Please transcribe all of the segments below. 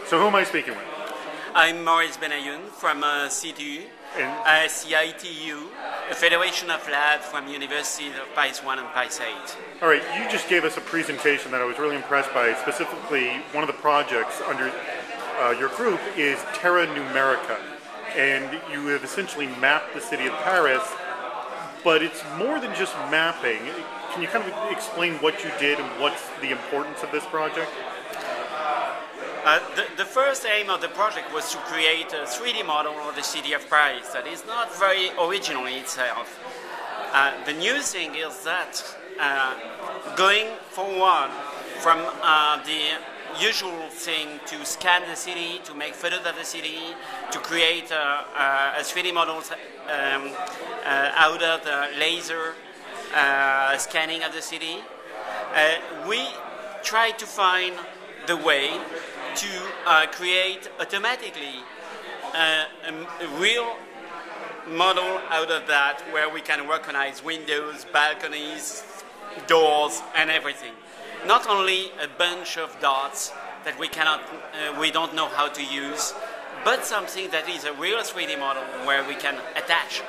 So who am I speaking with? I'm Maurice Benayoun from CITU, CITU, a Federation of Labs from Universities of Paris 1 and Paris 8. All right, you just gave us a presentation that I was really impressed by. Specifically, one of the projects under your group is Terra Numerica, and you have essentially mapped the city of Paris, but it's more than just mapping. Can you kind of explain what you did and what's the importance of this project? The first aim of the project was to create a 3D model of the city of Paris that is not very original in itself. The new thing is that going forward from the usual thing to scan the city, to make photos of the city, to create a 3D model out of the laser scanning of the city, we try to find the way to create automatically a real model out of that, where we can recognize windows, balconies, doors, and everything. Not only a bunch of dots that we don't know how to use, but something that is a real 3D model where we can attach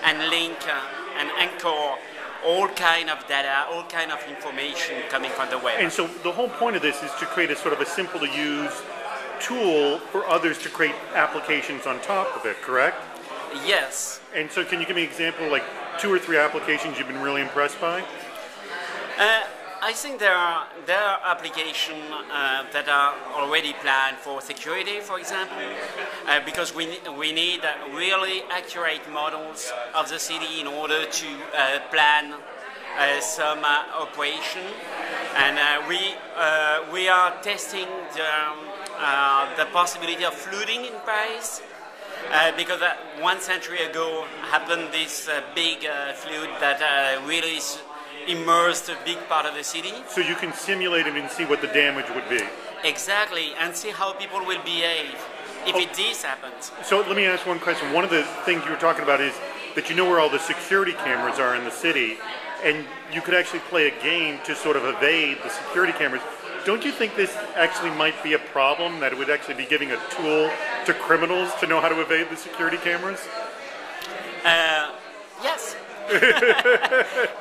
and link and anchor all kind of data, all kind of information coming from the web. And so the whole point of this is to create a sort of a simple to use tool for others to create applications on top of it, correct? Yes. And so can you give me an example, like 2 or 3 applications you've been really impressed by? I think there are applications that are already planned for security, for example, because we need really accurate models of the city in order to plan some operation, and we are testing the possibility of flooding in Paris. Because 1 century ago happened this big flood that really immersed a big part of the city. So you can simulate it and see what the damage would be. Exactly, and see how people will behave if this happens. So let me ask one question. One of the things you were talking about is that you know where all the security cameras are in the city, and you could actually play a game to sort of evade the security cameras. Don't you think this actually might be a problem, that it would actually be giving a tool to criminals to know how to evade the security cameras? Yes.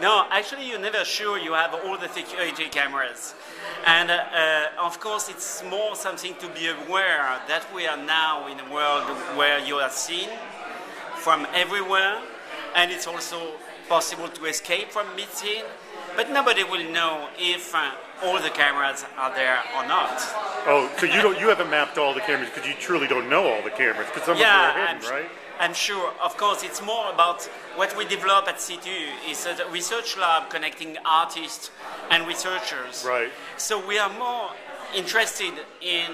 No, actually you're never sure you have all the security cameras. And of course it's more something to be aware that we are now in a world where you are seen from everywhere, and it's also possible to escape from being seen, but nobody will know if all the cameras are there or not. Oh, so you haven't mapped all the cameras because you truly don't know all the cameras, because some of them are hidden, right? I'm sure. Of course, it's more about what we develop at CITU is a research lab connecting artists and researchers. Right. So we are more interested in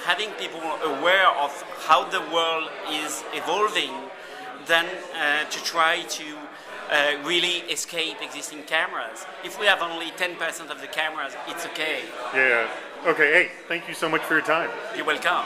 having people aware of how the world is evolving than to try to really escape existing cameras. If we have only 10% of the cameras, it's okay. Yeah. Okay, hey, thank you so much for your time. You're welcome.